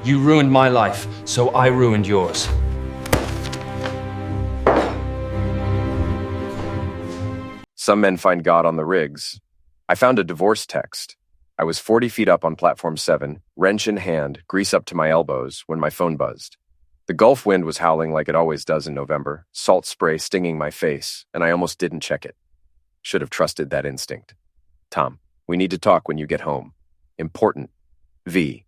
You ruined my life, so I ruined yours. Some men find God on the rigs. I found a divorce text. I was 40 feet up on platform 7, wrench in hand, grease up to my elbows, when my phone buzzed. The Gulf wind was howling like it always does in November, salt spray stinging my face, and I almost didn't check it. Should have trusted that instinct. Tom, we need to talk when you get home. Important. V.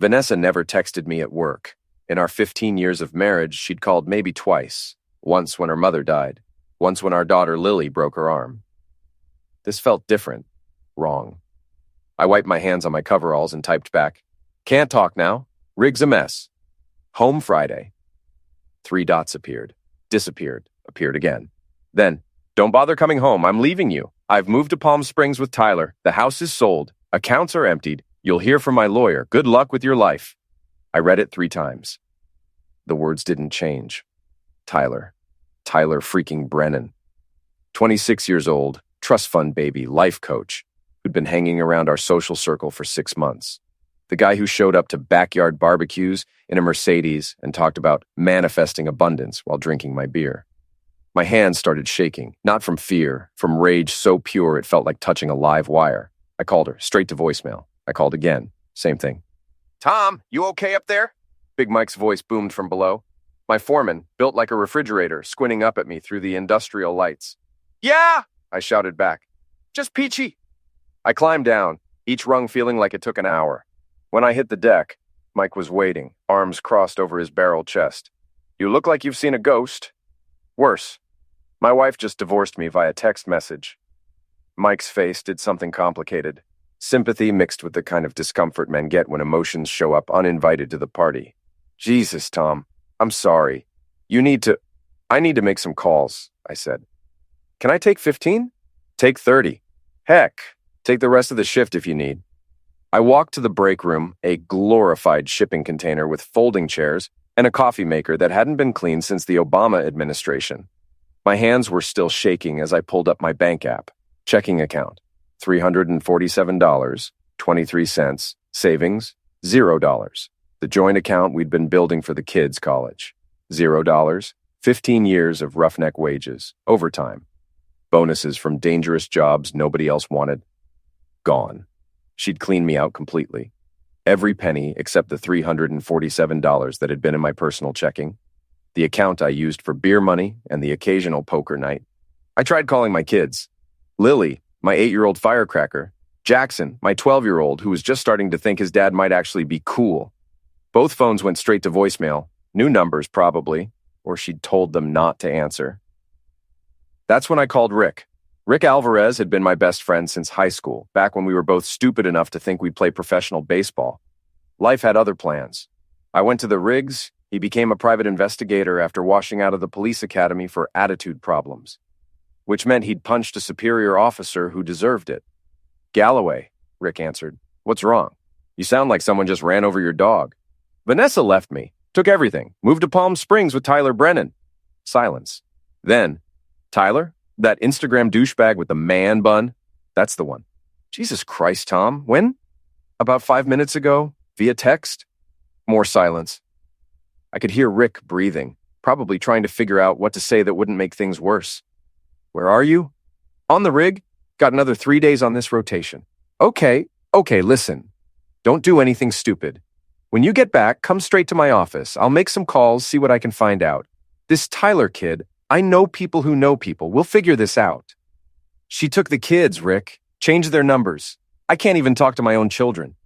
Vanessa never texted me at work. In our 15 years of marriage, she'd called maybe twice. Once when her mother died. Once when our daughter Lily broke her arm. This felt different. Wrong. I wiped my hands on my coveralls and typed back, "Can't talk now. Rig's a mess. Home Friday." 3 dots appeared. Disappeared. Appeared again. Then, "Don't bother coming home. I'm leaving you. I've moved to Palm Springs with Tyler. The house is sold. Accounts are emptied. You'll hear from my lawyer. Good luck with your life." I read it 3 times. The words didn't change. Tyler. Tyler freaking Brennan. 26 years old, trust fund baby, life coach, who'd been hanging around our social circle for 6 months. The guy who showed up to backyard barbecues in a Mercedes and talked about manifesting abundance while drinking my beer. My hands started shaking, not from fear, from rage so pure it felt like touching a live wire. I called her, straight to voicemail. I called again. Same thing. "Tom, you okay up there?" Big Mike's voice boomed from below. My foreman, built like a refrigerator, squinting up at me through the industrial lights. "Yeah!" I shouted back. "Just peachy." I climbed down, each rung feeling like it took an hour. When I hit the deck, Mike was waiting, arms crossed over his barrel chest. "You look like you've seen a ghost." "Worse. My wife just divorced me via text message." Mike's face did something complicated. Sympathy mixed with the kind of discomfort men get when emotions show up uninvited to the party. "Jesus, Tom. I'm sorry. I need to make some calls," I said. "Can I take 15? Take 30. Heck, take the rest of the shift if you need." I walked to the break room, a glorified shipping container with folding chairs and a coffee maker that hadn't been cleaned since the Obama administration. My hands were still shaking as I pulled up my bank app. Checking account, $347.23. Savings, $0. The joint account we'd been building for the kids' college. $0. 15 years of roughneck wages, overtime. Bonuses from dangerous jobs nobody else wanted. Gone. She'd cleaned me out completely. Every penny except the $347 that had been in my personal checking. The account I used for beer money and the occasional poker night. I tried calling my kids. Lily, my 8-year-old firecracker. Jackson, my 12-year-old who was just starting to think his dad might actually be cool. Both phones went straight to voicemail. New numbers, probably. Or she'd told them not to answer. That's when I called Rick. Rick Alvarez had been my best friend since high school, back when we were both stupid enough to think we'd play professional baseball. Life had other plans. I went to the rigs. He became a private investigator after washing out of the police academy for attitude problems, which meant he'd punched a superior officer who deserved it. "Galloway," Rick answered. "What's wrong? You sound like someone just ran over your dog." "Vanessa left me. Took everything. Moved to Palm Springs with Tyler Brennan." Silence. Then, "Tyler? That Instagram douchebag with the man bun? That's the one." "Jesus Christ, Tom. When?" "About 5 minutes ago. Via text." More silence. I could hear Rick breathing, probably trying to figure out what to say that wouldn't make things worse. "Where are you?" "On the rig. Got another 3 days on this rotation." Okay, listen. Don't do anything stupid. When you get back, come straight to my office. I'll make some calls, see what I can find out. This Tyler kid, I know people who know people. We'll figure this out." "She took the kids, Rick. Changed their numbers. I can't even talk to my own children."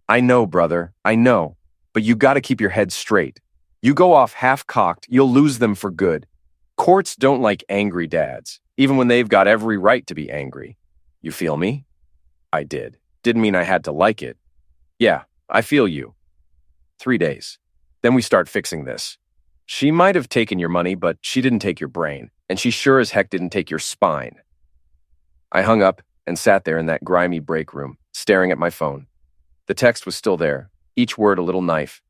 "I know, brother. I know. But you gotta keep your head straight. You go off half-cocked, you'll lose them for good. Courts don't like angry dads, even when they've got every right to be angry. You feel me?" I did. Didn't mean I had to like it. "Yeah, I feel you." 3 days. Then we start fixing this. She might have taken your money, but she didn't take your brain, and she sure as heck didn't take your spine. I hung up and sat there in that grimy break room, staring at my phone. The text was still there, each word a little knife.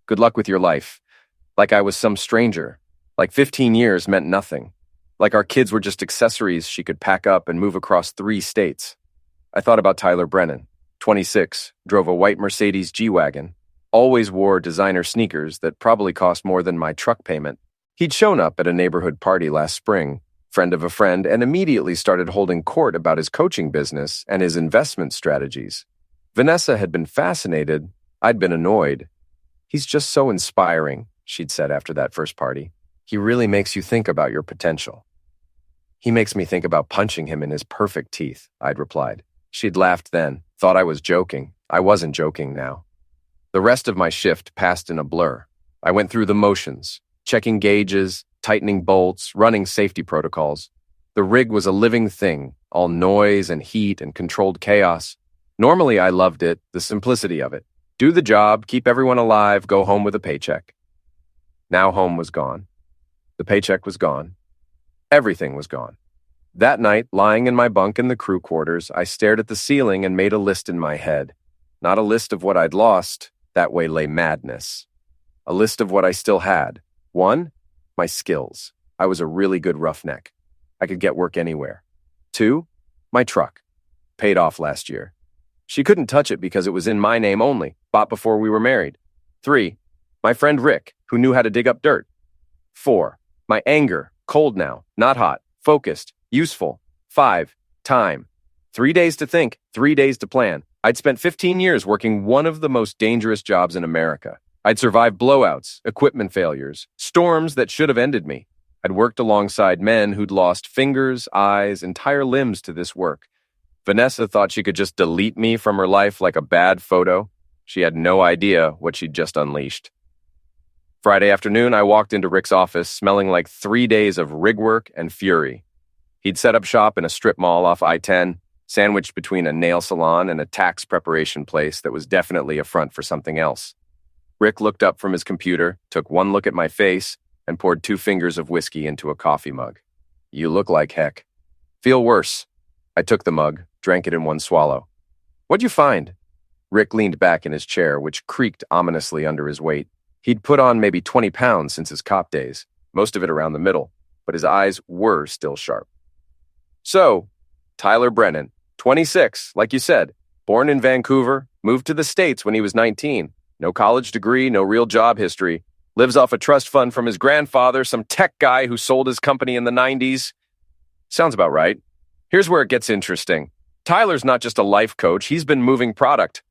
"Good luck with your life." Like I was some stranger. Like 15 years meant nothing. Like our kids were just accessories she could pack up and move across 3 states. I thought about Tyler Brennan, 26, drove a white Mercedes G-Wagon. Always wore designer sneakers that probably cost more than my truck payment. He'd shown up at a neighborhood party last spring, friend of a friend, and immediately started holding court about his coaching business and his investment strategies. Vanessa had been fascinated. I'd been annoyed. "He's just so inspiring," she'd said after that first party. "He really makes you think about your potential." "He makes me think about punching him in his perfect teeth," I'd replied. She'd laughed then, thought I was joking. I wasn't joking now. The rest of my shift passed in a blur. I went through the motions, checking gauges, tightening bolts, running safety protocols. The rig was a living thing, all noise and heat and controlled chaos. Normally I loved it, the simplicity of it. Do the job, keep everyone alive, go home with a paycheck. Now home was gone. The paycheck was gone. Everything was gone. That night, lying in my bunk in the crew quarters, I stared at the ceiling and made a list in my head. Not a list of what I'd lost, that way lay madness. A list of what I still had. 1, my skills. I was a really good roughneck. I could get work anywhere. 2, my truck. Paid off last year. She couldn't touch it because it was in my name only, bought before we were married. 3, my friend Rick, who knew how to dig up dirt. 4, my anger, cold now, not hot, focused, useful. 5, time. 3 days to think, 3 days to plan. I'd spent 15 years working one of the most dangerous jobs in America. I'd survived blowouts, equipment failures, storms that should have ended me. I'd worked alongside men who'd lost fingers, eyes, entire limbs to this work. Vanessa thought she could just delete me from her life like a bad photo. She had no idea what she'd just unleashed. Friday afternoon, I walked into Rick's office smelling like 3 days of rig work and fury. He'd set up shop in a strip mall off I-10, sandwiched between a nail salon and a tax preparation place that was definitely a front for something else. Rick looked up from his computer, took one look at my face, and poured 2 fingers of whiskey into a coffee mug. "You look like heck." "Feel worse." I took the mug, drank it in one swallow. "What'd you find?" Rick leaned back in his chair, which creaked ominously under his weight. He'd put on maybe 20 pounds since his cop days, most of it around the middle, but his eyes were still sharp. "So, Tyler Brennan, 26, like you said, born in Vancouver, moved to the States when he was 19. No college degree, no real job history. Lives off a trust fund from his grandfather, some tech guy who sold his company in the 90s. Sounds about right. Here's where it gets interesting. Tyler's not just a life coach, he's been moving product."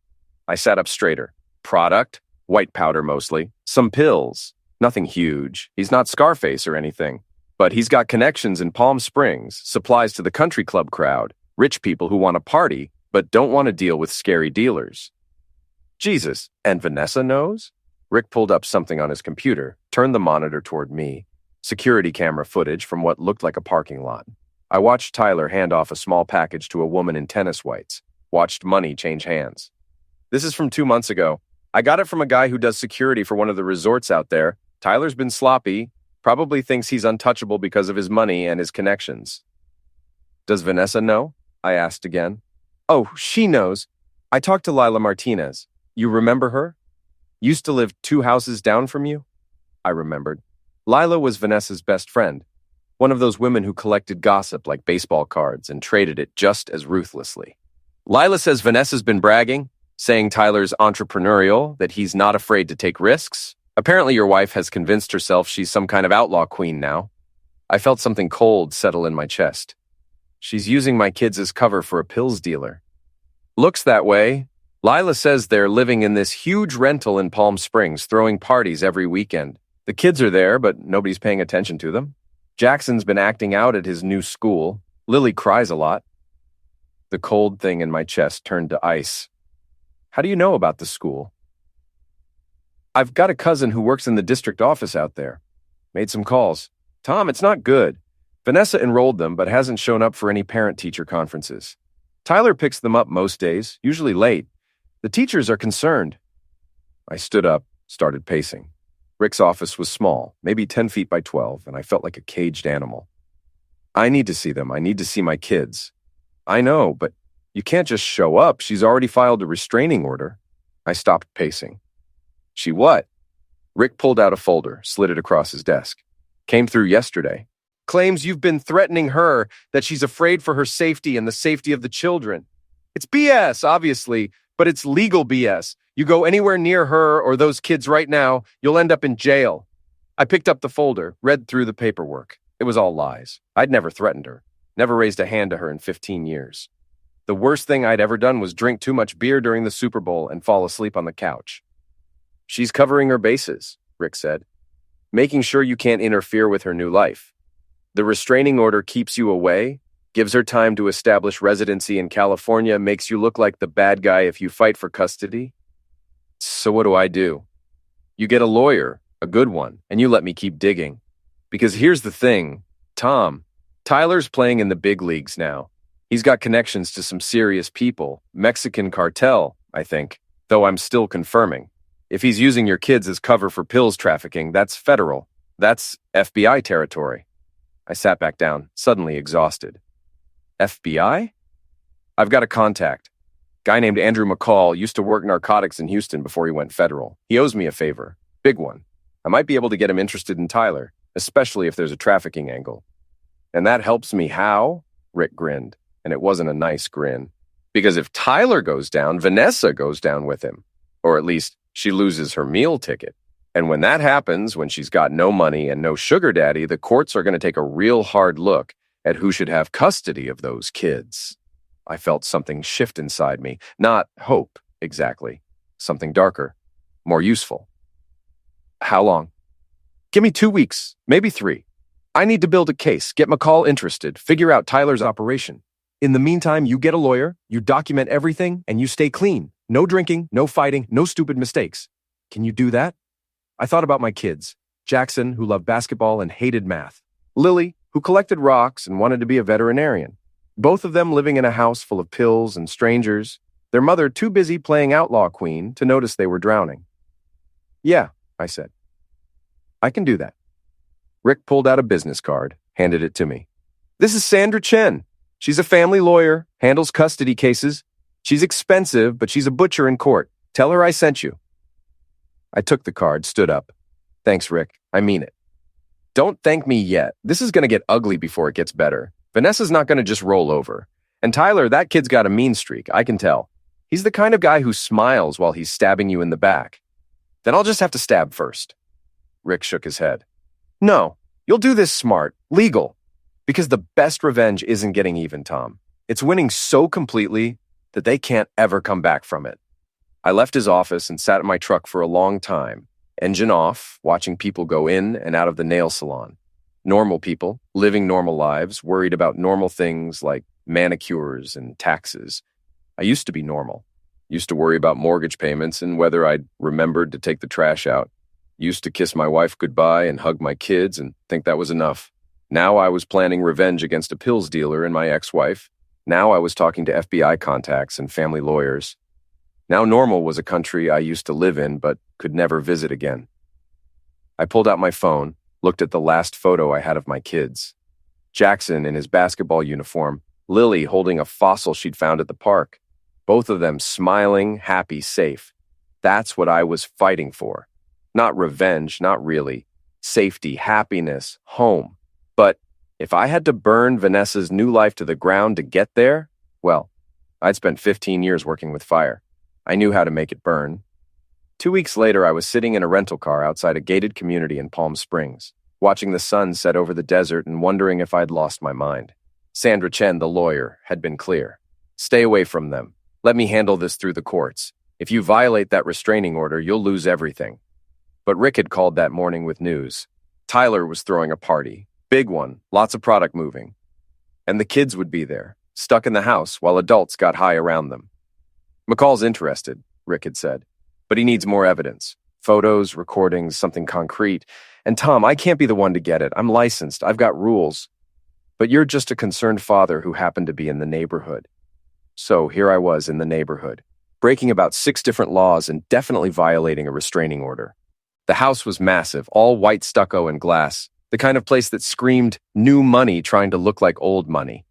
I sat up straighter. "Product? White powder mostly. Some pills. Nothing huge. He's not Scarface or anything. But he's got connections in Palm Springs, supplies to the country club crowd, rich people who want to party, but don't want to deal with scary dealers." "Jesus, and Vanessa knows?" Rick pulled up something on his computer, turned the monitor toward me. Security camera footage from what looked like a parking lot. I watched Tyler hand off a small package to a woman in tennis whites. Watched money change hands. "This is from 2 months ago. I got it from a guy who does security for one of the resorts out there. Tyler's been sloppy. Probably thinks he's untouchable because of his money and his connections." "Does Vanessa know?" I asked again. "Oh, she knows. I talked to Lila Martinez. You remember her? Used to live 2 houses down from you?" I remembered. Lila was Vanessa's best friend. One of those women who collected gossip like baseball cards and traded it just as ruthlessly. "Lila says Vanessa's been bragging, saying Tyler's entrepreneurial, that he's not afraid to take risks. Apparently your wife has convinced herself she's some kind of outlaw queen now." I felt something cold settle in my chest. "She's using my kids as cover for a pills dealer." "Looks that way. Lila says they're living in this huge rental in Palm Springs, throwing parties every weekend. The kids are there, but nobody's paying attention to them. Jackson's been acting out at his new school. Lily cries a lot." The cold thing in my chest turned to ice. "How do you know about the school?" "I've got a cousin who works in the district office out there. Made some calls. Tom, it's not good. Vanessa enrolled them, but hasn't shown up for any parent-teacher conferences. Tyler picks them up most days, usually late. The teachers are concerned." I stood up, started pacing. Rick's office was small, maybe 10 feet by 12, and I felt like a caged animal. "I need to see them. I need to see my kids." "I know, but you can't just show up. She's already filed a restraining order." I stopped pacing. "She what?" Rick pulled out a folder, slid it across his desk. "Came through yesterday. Claims you've been threatening her, that she's afraid for her safety and the safety of the children. It's BS, obviously, but it's legal BS. You go anywhere near her or those kids right now, you'll end up in jail. I picked up the folder, read through the paperwork. It was all lies. I'd never threatened her, never raised a hand to her in 15 years. The worst thing I'd ever done was drink too much beer during the Super Bowl and fall asleep on the couch. She's covering her bases, Rick said, making sure you can't interfere with her new life. The restraining order keeps you away, gives her time to establish residency in California, makes you look like the bad guy if you fight for custody. So what do? You get a lawyer, a good one, and you let me keep digging. Because here's the thing, Tyler's playing in the big leagues now. He's got connections to some serious people, Mexican cartel, I think, though I'm still confirming. If he's using your kids as cover for pills trafficking, that's federal. That's FBI territory. I sat back down, suddenly exhausted. FBI? I've got a contact. Guy named Andrew McCall used to work narcotics in Houston before he went federal. He owes me a favor. Big one. I might be able to get him interested in Tyler, especially if there's a trafficking angle. And that helps me how? Rick grinned, and it wasn't a nice grin. Because if Tyler goes down, Vanessa goes down with him. Or at least, she loses her meal ticket. And when that happens, when she's got no money and no sugar daddy, the courts are going to take a real hard look at who should have custody of those kids. I felt something shift inside me. Not hope, exactly. Something darker, more useful. How long? Give me 2 weeks, maybe 3. I need to build a case, get McCall interested, figure out Tyler's operation. In the meantime, you get a lawyer, you document everything, and you stay clean. No drinking, no fighting, no stupid mistakes. Can you do that? I thought about my kids. Jackson, who loved basketball and hated math. Lily, who collected rocks and wanted to be a veterinarian. Both of them living in a house full of pills and strangers. Their mother too busy playing outlaw queen to notice they were drowning. Yeah, I said. I can do that. Rick pulled out a business card, handed it to me. This is Sandra Chen. She's a family lawyer, handles custody cases. She's expensive, but she's a butcher in court. Tell her I sent you. I took the card, stood up. Thanks, Rick. I mean it. Don't thank me yet. This is going to get ugly before it gets better. Vanessa's not going to just roll over. And Tyler, that kid's got a mean streak, I can tell. He's the kind of guy who smiles while he's stabbing you in the back. Then I'll just have to stab first. Rick shook his head. No, you'll do this smart, legal. Because the best revenge isn't getting even, Tom. It's winning so completely that they can't ever come back from it. I left his office and sat in my truck for a long time, engine off, watching people go in and out of the nail salon. Normal people, living normal lives, worried about normal things like manicures and taxes. I used to be normal. Used to worry about mortgage payments and whether I'd remembered to take the trash out. Used to kiss my wife goodbye and hug my kids and think that was enough. Now I was planning revenge against a pills dealer and my ex-wife. Now I was talking to FBI contacts and family lawyers. Now normal was a country I used to live in but could never visit again. I pulled out my phone, looked at the last photo I had of my kids. Jackson in his basketball uniform, Lily holding a fossil she'd found at the park. Both of them smiling, happy, safe. That's what I was fighting for. Not revenge, not really. Safety, happiness, home. But if I had to burn Vanessa's new life to the ground to get there, well, I'd spent 15 years working with fire. I knew how to make it burn. 2 weeks later, I was sitting in a rental car outside a gated community in Palm Springs, watching the sun set over the desert and wondering if I'd lost my mind. Sandra Chen, the lawyer, had been clear. Stay away from them. Let me handle this through the courts. If you violate that restraining order, you'll lose everything. But Rick had called that morning with news. Tyler was throwing a party. Big one, lots of product moving. And the kids would be there, stuck in the house while adults got high around them. McCall's interested, Rick had said, but he needs more evidence. Photos, recordings, something concrete. And Tom, I can't be the one to get it. I'm licensed. I've got rules. But you're just a concerned father who happened to be in the neighborhood. So here I was in the neighborhood, breaking about 6 different laws and definitely violating a restraining order. The house was massive, all white stucco and glass. The kind of place that screamed new money trying to look like old money.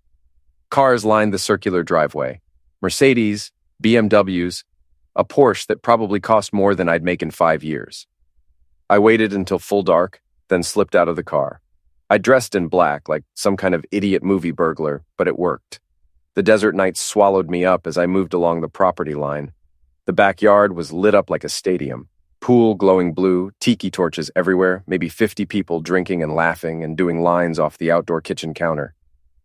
Cars lined the circular driveway. Mercedes, BMWs, a Porsche that probably cost more than I'd make in 5 years. I waited until full dark, then slipped out of the car. I dressed in black like some kind of idiot movie burglar, but it worked. The desert night swallowed me up as I moved along the property line. The backyard was lit up like a stadium. Pool glowing blue, tiki torches everywhere, maybe 50 people drinking and laughing and doing lines off the outdoor kitchen counter.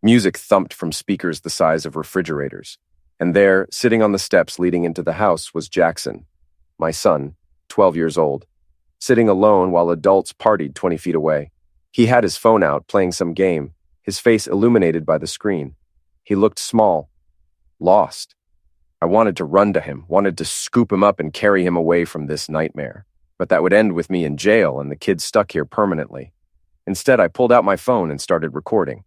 Music thumped from speakers the size of refrigerators. And there, sitting on the steps leading into the house, was Jackson, my son, 12 years old, sitting alone while adults partied 20 feet away. He had his phone out, playing some game, his face illuminated by the screen. He looked small, lost. I wanted to run to him, wanted to scoop him up and carry him away from this nightmare. But that would end with me in jail and the kid stuck here permanently. Instead, I pulled out my phone and started recording.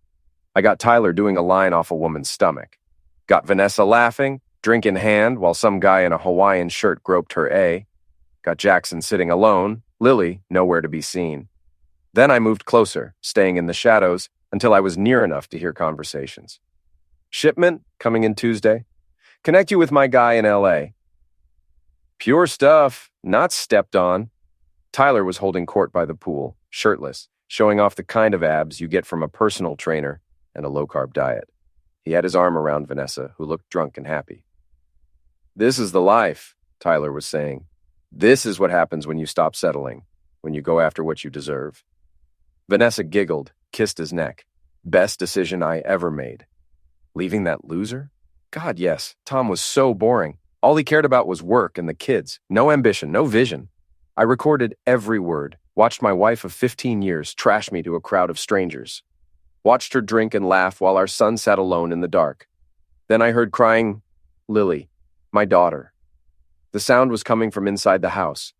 I got Tyler doing a line off a woman's stomach. Got Vanessa laughing, drink in hand, while some guy in a Hawaiian shirt groped her A. Got Jackson sitting alone, Lily nowhere to be seen. Then I moved closer, staying in the shadows, until I was near enough to hear conversations. Shipment coming in Tuesday. Connect you with my guy in LA. Pure stuff, not stepped on. Tyler was holding court by the pool, shirtless, showing off the kind of abs you get from a personal trainer and a low-carb diet. He had his arm around Vanessa, who looked drunk and happy. This is the life, Tyler was saying. This is what happens when you stop settling, when you go after what you deserve. Vanessa giggled, kissed his neck. Best decision I ever made. Leaving that loser? God, yes. Tom was so boring. All he cared about was work and the kids. No ambition, no vision. I recorded every word, watched my wife of 15 years trash me to a crowd of strangers. Watched her drink and laugh while our son sat alone in the dark. Then I heard crying, Lily, my daughter. The sound was coming from inside the house.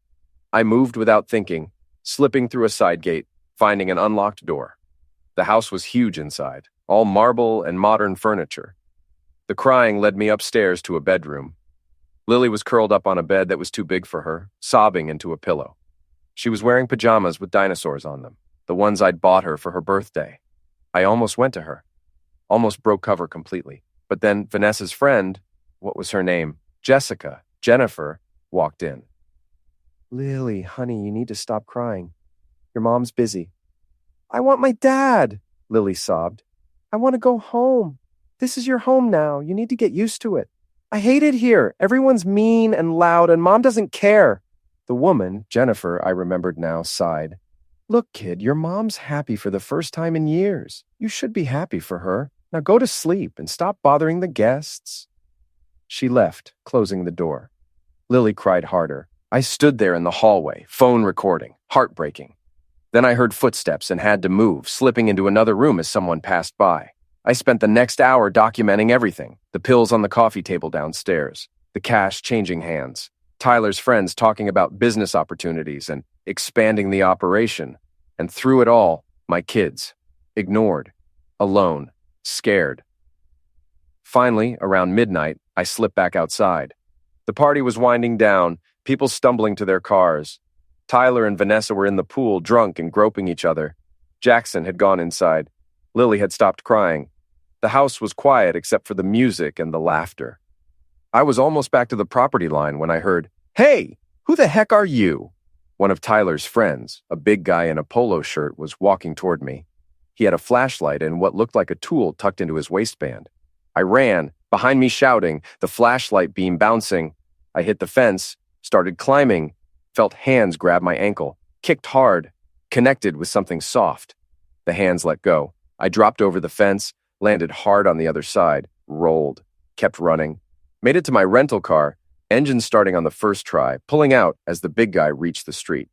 I moved without thinking, slipping through a side gate, finding an unlocked door. The house was huge inside, all marble and modern furniture. The crying led me upstairs to a bedroom. Lily was curled up on a bed that was too big for her, sobbing into a pillow. She was wearing pajamas with dinosaurs on them, the ones I'd bought her for her birthday. I almost went to her, almost broke cover completely. But then Vanessa's friend, what was her name? Jennifer, walked in. Lily, honey, you need to stop crying. Your mom's busy. I want my dad, Lily sobbed. I want to go home. This is your home now. You need to get used to it. I hate it here. Everyone's mean and loud, and Mom doesn't care. The woman, Jennifer, I remembered now, sighed. Look, kid, your mom's happy for the first time in years. You should be happy for her. Now go to sleep and stop bothering the guests. She left, closing the door. Lily cried harder. I stood there in the hallway, phone recording, heartbreaking. Then I heard footsteps and had to move, slipping into another room as someone passed by. I spent the next hour documenting everything, the pills on the coffee table downstairs, the cash changing hands, Tyler's friends talking about business opportunities and expanding the operation, and through it all, my kids, ignored, alone, scared. Finally, around midnight, I slipped back outside. The party was winding down, people stumbling to their cars. Tyler and Vanessa were in the pool, drunk and groping each other. Jackson had gone inside. Lily had stopped crying. The house was quiet except for the music and the laughter. I was almost back to the property line when I heard, Hey, who the heck are you? One of Tyler's friends, a big guy in a polo shirt, was walking toward me. He had a flashlight and what looked like a tool tucked into his waistband. I ran, behind me shouting, the flashlight beam bouncing. I hit the fence, started climbing, felt hands grab my ankle, kicked hard, connected with something soft. The hands let go. I dropped over the fence, landed hard on the other side, rolled, kept running, made it to my rental car, engine starting on the first try, pulling out as the big guy reached the street.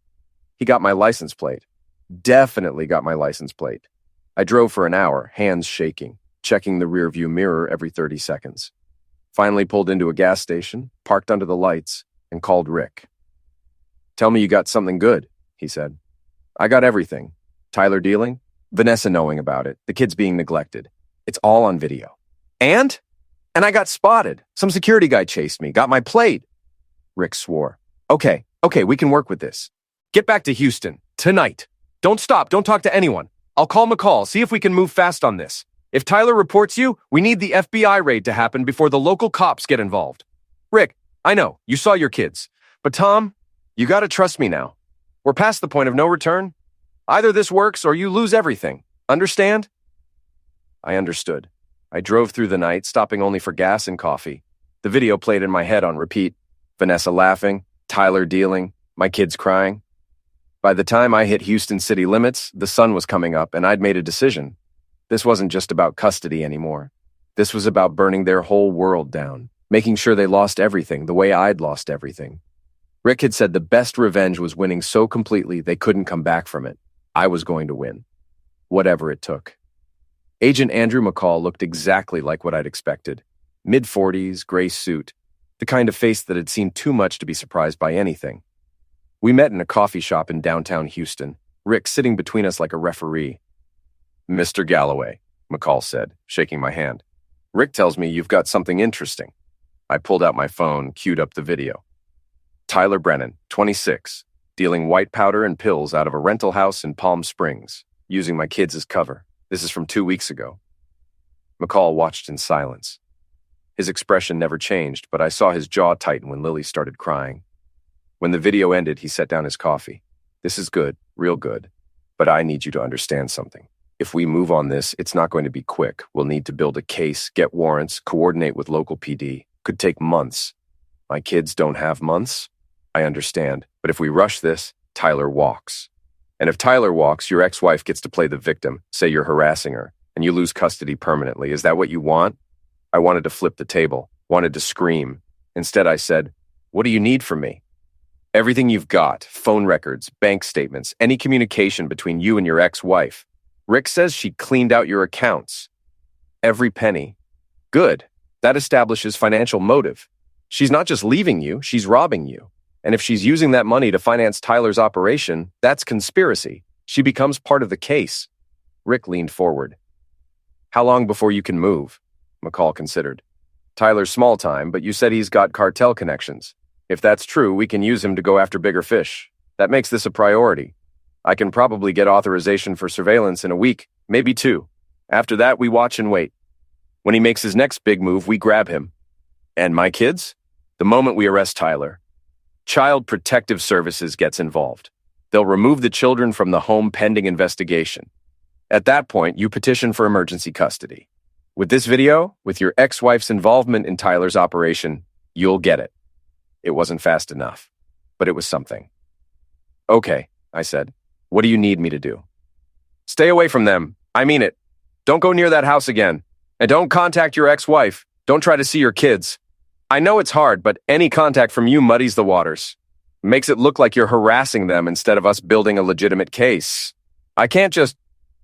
He got my license plate. Definitely got my license plate. I drove for an hour, hands shaking, checking the rearview mirror every 30 seconds. Finally pulled into a gas station, parked under the lights, and called Rick. Tell me you got something good, he said. I got everything. Tyler dealing, Vanessa knowing about it, the kids being neglected. It's all on video. And I got spotted. Some security guy chased me, got my plate. Rick swore. Okay, we can work with this. Get back to Houston, tonight. Don't stop, don't talk to anyone. I'll call McCall, see if we can move fast on this. If Tyler reports you, we need the FBI raid to happen before the local cops get involved. Rick, I know, you saw your kids. But Tom, you gotta trust me now. We're past the point of no return. Either this works or you lose everything. Understand? I understood. I drove through the night, stopping only for gas and coffee. The video played in my head on repeat. Vanessa laughing, Tyler dealing, my kids crying. By the time I hit Houston city limits, the sun was coming up and I'd made a decision. This wasn't just about custody anymore. This was about burning their whole world down, making sure they lost everything the way I'd lost everything. Rick had said the best revenge was winning so completely they couldn't come back from it. I was going to win. Whatever it took. Agent Andrew McCall looked exactly like what I'd expected. Mid-40s, gray suit, the kind of face that had seen too much to be surprised by anything. We met in a coffee shop in downtown Houston, Rick sitting between us like a referee. "Mr. Galloway," McCall said, shaking my hand. "Rick tells me you've got something interesting." I pulled out my phone, queued up the video. Tyler Brennan, 26, dealing white powder and pills out of a rental house in Palm Springs, using my kids as cover. This is from 2 weeks ago. McCall watched in silence. His expression never changed, but I saw his jaw tighten when Lily started crying. When the video ended, he set down his coffee. "This is good, real good, but I need you to understand something. If we move on this, it's not going to be quick. We'll need to build a case, get warrants, coordinate with local PD. Could take months. My kids don't have months. I understand, but if we rush this, Tyler walks. And if Tyler walks, your ex-wife gets to play the victim, say you're harassing her, and you lose custody permanently. Is that what you want?" I wanted to flip the table, wanted to scream. Instead, I said, "What do you need from me?" "Everything you've got, phone records, bank statements, any communication between you and your ex-wife. Rick says she cleaned out your accounts. Every penny. Good. That establishes financial motive. She's not just leaving you, she's robbing you. And if she's using that money to finance Tyler's operation, that's conspiracy. She becomes part of the case." Rick leaned forward. "How long before you can move?" McCall considered. "Tyler's small time, but you said he's got cartel connections. If that's true, we can use him to go after bigger fish. That makes this a priority. I can probably get authorization for surveillance in a week, maybe 2. After that, we watch and wait. When he makes his next big move, we grab him. And my kids? The moment we arrest Tyler, Child Protective Services gets involved. They'll remove the children from the home pending investigation. At that point, you petition for emergency custody. With this video, with your ex-wife's involvement in Tyler's operation, you'll get it." It wasn't fast enough, but it was something. "Okay," I said. "What do you need me to do?" "Stay away from them. I mean it. Don't go near that house again. And don't contact your ex-wife. Don't try to see your kids. I know it's hard, but any contact from you muddies the waters. Makes it look like you're harassing them instead of us building a legitimate case. I can't just—"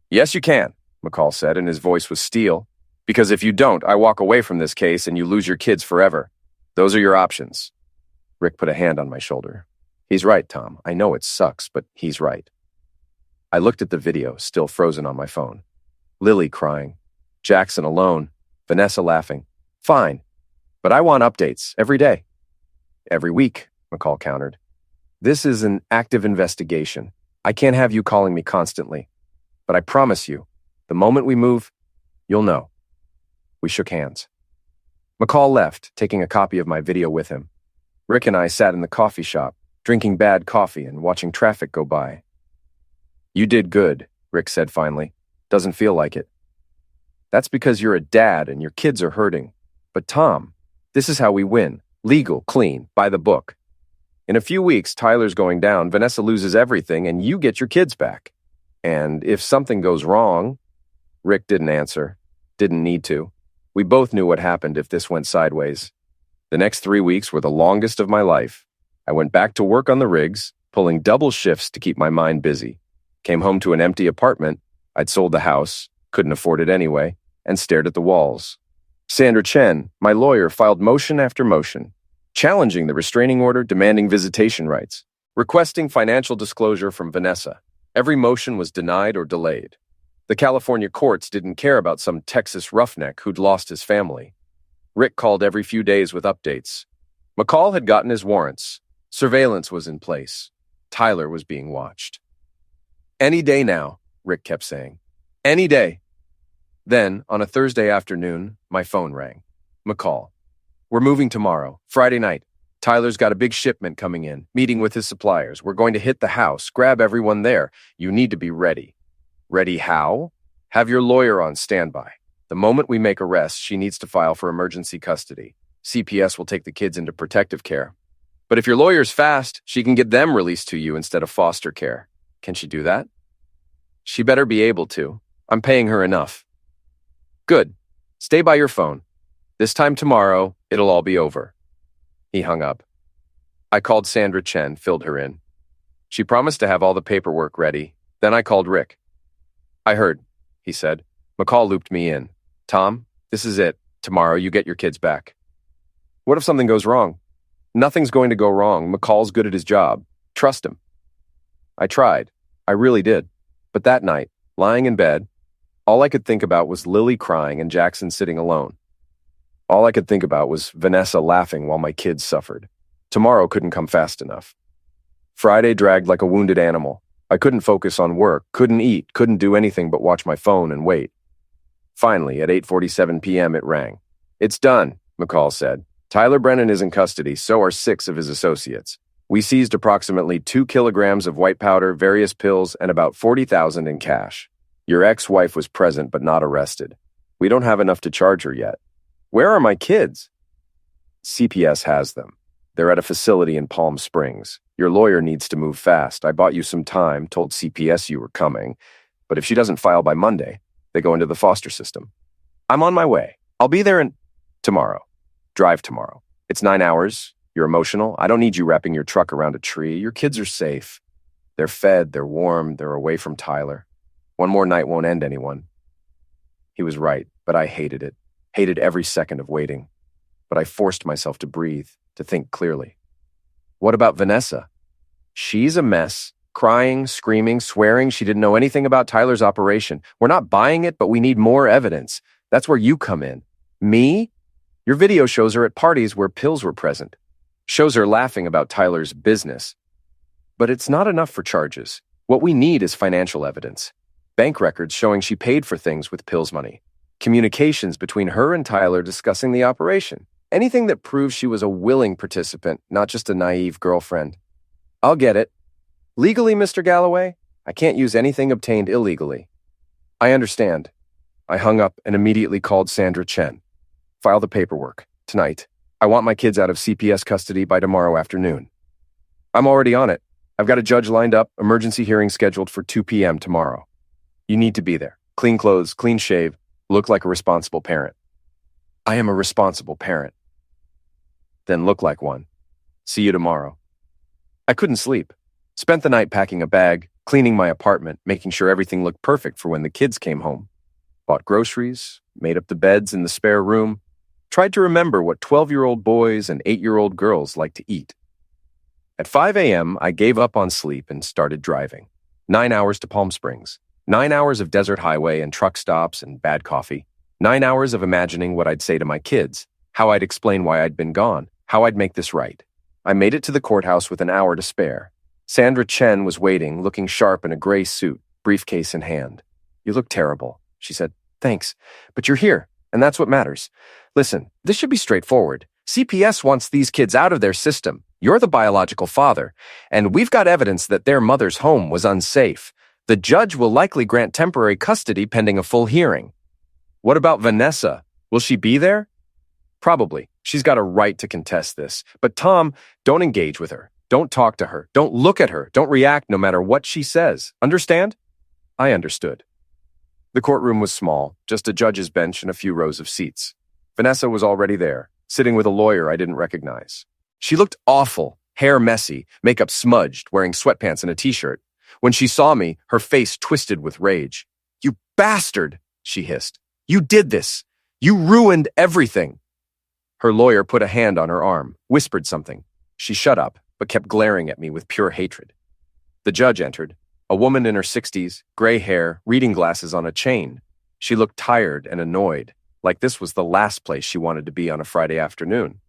"Yes, you can," McCall said, and his voice was steel. "Because if you don't, I walk away from this case and you lose your kids forever. Those are your options." Rick put a hand on my shoulder. "He's right, Tom. I know it sucks, but he's right." I looked at the video, still frozen on my phone. Lily crying. Jackson alone. Vanessa laughing. Fine. But I want updates every day. "Every week," McCall countered. "This is an active investigation. I can't have you calling me constantly. But I promise you, the moment we move, you'll know." We shook hands. McCall left, taking a copy of my video with him. Rick and I sat in the coffee shop, drinking bad coffee and watching traffic go by. "You did good," Rick said finally. "Doesn't feel like it." "That's because you're a dad and your kids are hurting. But Tom, this is how we win. Legal, clean, by the book. In a few weeks, Tyler's going down, Vanessa loses everything, and you get your kids back. And if something goes wrong..." Rick didn't answer. Didn't need to. We both knew what happened if this went sideways. The next 3 weeks were the longest of my life. I went back to work on the rigs, pulling double shifts to keep my mind busy. Came home to an empty apartment. I'd sold the house, couldn't afford it anyway, and stared at the walls. Sandra Chen, my lawyer, filed motion after motion, challenging the restraining order, demanding visitation rights, requesting financial disclosure from Vanessa. Every motion was denied or delayed. The California courts didn't care about some Texas roughneck who'd lost his family. Rick called every few days with updates. McCall had gotten his warrants. Surveillance was in place. Tyler was being watched. "Any day now," Rick kept saying. "Any day." Then, on a Thursday afternoon, my phone rang. McCall. "We're moving tomorrow, Friday night. Tyler's got a big shipment coming in, meeting with his suppliers. We're going to hit the house, grab everyone there. You need to be ready." "Ready how?" "Have your lawyer on standby. The moment we make arrests, she needs to file for emergency custody. CPS will take the kids into protective care." But if your lawyer's fast, she can get them released to you instead of foster care. Can she do that? She better be able to. I'm paying her enough. Good. Stay by your phone. This time tomorrow, it'll all be over. He hung up. I called Sandra Chen, filled her in. She promised to have all the paperwork ready. Then I called Rick. I heard, he said. McCall looped me in. Tom, this is it. Tomorrow you get your kids back. What if something goes wrong? Nothing's going to go wrong. McCall's good at his job. Trust him. I tried. I really did. But that night, lying in bed, all I could think about was Lily crying and Jackson sitting alone. All I could think about was Vanessa laughing while my kids suffered. Tomorrow couldn't come fast enough. Friday dragged like a wounded animal. I couldn't focus on work, couldn't eat, couldn't do anything but watch my phone and wait. Finally, at 8:47 p.m., it rang. It's done, McCall said. Tyler Brennan is in custody, so are 6 of his associates. We seized approximately 2 kilograms of white powder, various pills, and about $40,000 in cash. Your ex-wife was present but not arrested. We don't have enough to charge her yet. Where are my kids? CPS has them. They're at a facility in Palm Springs. Your lawyer needs to move fast. I bought you some time, told CPS you were coming. But if she doesn't file by Monday, they go into the foster system. I'm on my way. I'll be there tomorrow. Drive tomorrow. It's 9 hours. You're emotional. I don't need you wrapping your truck around a tree. Your kids are safe. They're fed, they're warm, they're away from Tyler. One more night won't end anyone. He was right, but I hated it. Hated every second of waiting. But I forced myself to breathe, to think clearly. What about Vanessa? She's a mess. Crying, screaming, swearing she didn't know anything about Tyler's operation. We're not buying it, but we need more evidence. That's where you come in. Me? Your video shows her at parties where pills were present. Shows her laughing about Tyler's business. But it's not enough for charges. What we need is financial evidence. Bank records showing she paid for things with pills money. Communications between her and Tyler discussing the operation. Anything that proves she was a willing participant, not just a naive girlfriend. I'll get it. Legally, Mr. Galloway, I can't use anything obtained illegally. I understand. I hung up and immediately called Sandra Chen. File the paperwork. Tonight. I want my kids out of CPS custody by tomorrow afternoon. I'm already on it. I've got a judge lined up, emergency hearing scheduled for 2 p.m. tomorrow. You need to be there. Clean clothes, clean shave, look like a responsible parent. I am a responsible parent. Then look like one. See you tomorrow. I couldn't sleep. Spent the night packing a bag, cleaning my apartment, making sure everything looked perfect for when the kids came home. Bought groceries, made up the beds in the spare room, tried to remember what 12-year-old boys and 8-year-old girls like to eat. At 5 a.m., I gave up on sleep and started driving. 9 hours to Palm Springs. 9 hours of desert highway and truck stops and bad coffee. 9 hours of imagining what I'd say to my kids, how I'd explain why I'd been gone, how I'd make this right. I made it to the courthouse with an hour to spare. Sandra Chen was waiting, looking sharp in a gray suit, briefcase in hand. You look terrible, she said. Thanks, but you're here, and that's what matters. Listen, this should be straightforward. CPS wants these kids out of their system. You're the biological father, and we've got evidence that their mother's home was unsafe. The judge will likely grant temporary custody pending a full hearing. What about Vanessa? Will she be there? Probably. She's got a right to contest this. But Tom, don't engage with her. Don't talk to her. Don't look at her. Don't react no matter what she says. Understand? I understood. The courtroom was small, just a judge's bench and a few rows of seats. Vanessa was already there, sitting with a lawyer I didn't recognize. She looked awful, hair messy, makeup smudged, wearing sweatpants and a t-shirt. When she saw me, her face twisted with rage. You bastard, she hissed. You did this. You ruined everything. Her lawyer put a hand on her arm, whispered something. She shut up, but kept glaring at me with pure hatred. The judge entered, a woman in her 60s, gray hair, reading glasses on a chain. She looked tired and annoyed, like this was the last place she wanted to be on a Friday afternoon.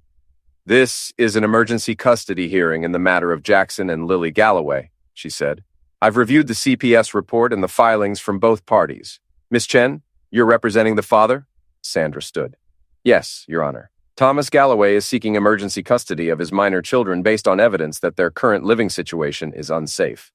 This is an emergency custody hearing in the matter of Jackson and Lily Galloway, she said. I've reviewed the CPS report and the filings from both parties. Miss Chen, you're representing the father? Sandra stood. Yes, Your Honor. Thomas Galloway is seeking emergency custody of his minor children based on evidence that their current living situation is unsafe.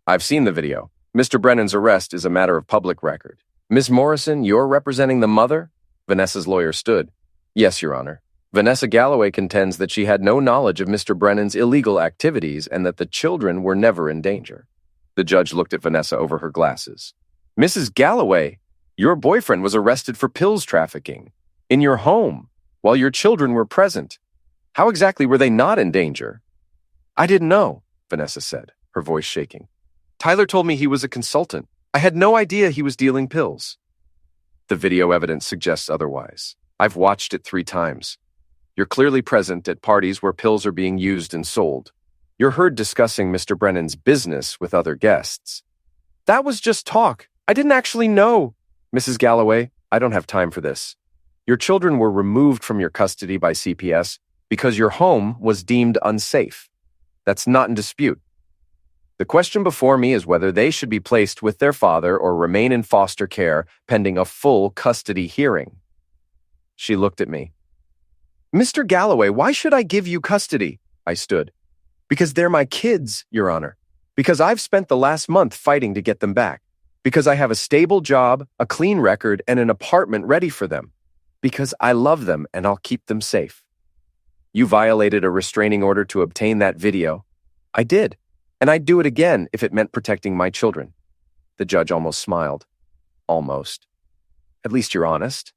I've seen the video. Mr. Brennan's arrest is a matter of public record. Miss Morrison, you're representing the mother? Vanessa's lawyer stood. Yes, Your Honor. Vanessa Galloway contends that she had no knowledge of Mr. Brennan's illegal activities and that the children were never in danger. The judge looked at Vanessa over her glasses. Mrs. Galloway, your boyfriend was arrested for pills trafficking in your home while your children were present. How exactly were they not in danger? I didn't know, Vanessa said, her voice shaking. Tyler told me he was a consultant. I had no idea he was dealing pills. The video evidence suggests otherwise. I've watched it 3 times. You're clearly present at parties where pills are being used and sold. You're heard discussing Mr. Brennan's business with other guests. That was just talk. I didn't actually know. Mrs. Galloway, I don't have time for this. Your children were removed from your custody by CPS because your home was deemed unsafe. That's not in dispute. The question before me is whether they should be placed with their father or remain in foster care pending a full custody hearing. She looked at me. Mr. Galloway, why should I give you custody? I stood. Because they're my kids, Your Honor. Because I've spent the last month fighting to get them back. Because I have a stable job, a clean record, and an apartment ready for them. Because I love them and I'll keep them safe. You violated a restraining order to obtain that video. I did. And I'd do it again if it meant protecting my children. The judge almost smiled. Almost. At least you're honest.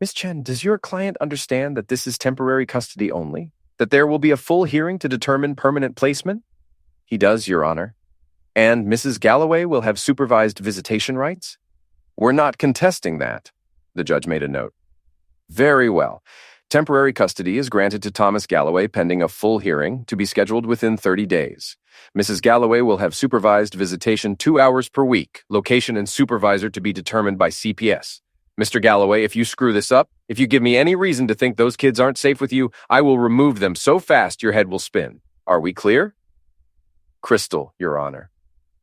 Miss Chen, does your client understand that this is temporary custody only? That there will be a full hearing to determine permanent placement? He does, Your Honor. And Mrs. Galloway will have supervised visitation rights? We're not contesting that. The judge made a note. Very well. Temporary custody is granted to Thomas Galloway pending a full hearing to be scheduled within 30 days. Mrs. Galloway will have supervised visitation 2 hours per week, location and supervisor to be determined by CPS. Mr. Galloway, if you screw this up, if you give me any reason to think those kids aren't safe with you, I will remove them so fast your head will spin. Are we clear? Crystal, Your Honor.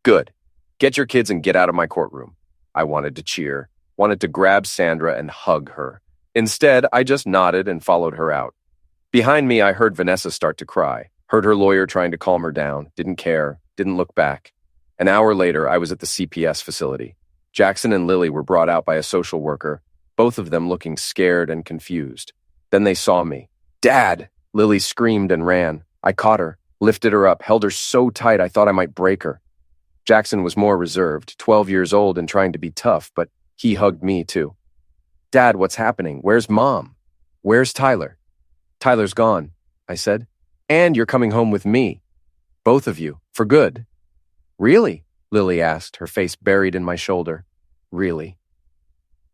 Good. Get your kids and get out of my courtroom. I wanted to cheer, wanted to grab Sandra and hug her. Instead, I just nodded and followed her out. Behind me, I heard Vanessa start to cry, heard her lawyer trying to calm her down, didn't care, didn't look back. An hour later, I was at the CPS facility. Jackson and Lily were brought out by a social worker, both of them looking scared and confused. Then they saw me. Dad! Lily screamed and ran. I caught her, lifted her up, held her so tight I thought I might break her. Jackson was more reserved, 12 years old and trying to be tough, but he hugged me too. Dad, what's happening? Where's Mom? Where's Tyler? Tyler's gone, I said. And you're coming home with me. Both of you, for good. Really? Lily asked, her face buried in my shoulder. Really.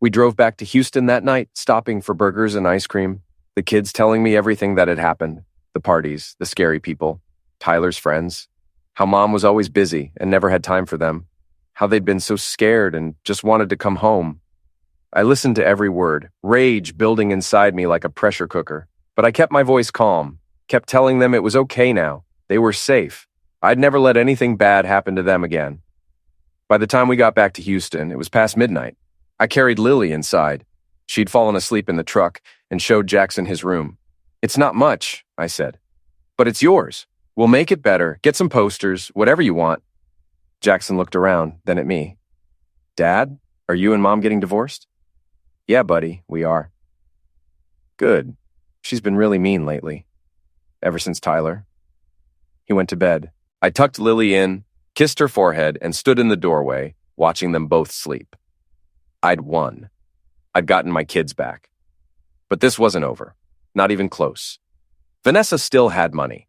We drove back to Houston that night, stopping for burgers and ice cream. The kids telling me everything that had happened. The parties, the scary people, Tyler's friends. How Mom was always busy and never had time for them. How they'd been so scared and just wanted to come home. I listened to every word, rage building inside me like a pressure cooker. But I kept my voice calm, kept telling them it was okay now. They were safe. I'd never let anything bad happen to them again. By the time we got back to Houston, it was past midnight. I carried Lily inside. She'd fallen asleep in the truck and showed Jackson his room. It's not much, I said. But it's yours. We'll make it better, get some posters, whatever you want. Jackson looked around, then at me. Dad, are you and Mom getting divorced? Yeah, buddy, we are. Good. She's been really mean lately. Ever since Tyler. He went to bed. I tucked Lily in, kissed her forehead, and stood in the doorway, watching them both sleep. I'd won. I'd gotten my kids back. But this wasn't over. Not even close. Vanessa still had money.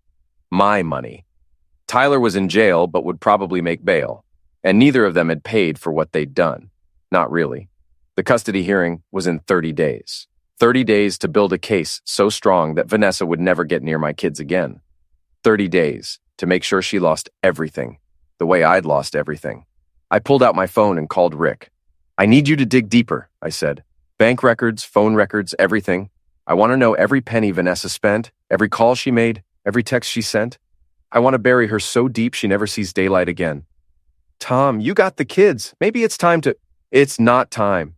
My money. Tyler was in jail but would probably make bail, and neither of them had paid for what they'd done. Not really. The custody hearing was in 30 days. 30 days to build a case so strong that Vanessa would never get near my kids again. 30 days to make sure she lost everything, the way I'd lost everything. I pulled out my phone and called Rick. I need you to dig deeper, I said. Bank records, phone records, everything. I want to know every penny Vanessa spent, every call she made, every text she sent. I want to bury her so deep she never sees daylight again. Tom, you got the kids. Maybe it's time to... It's not time.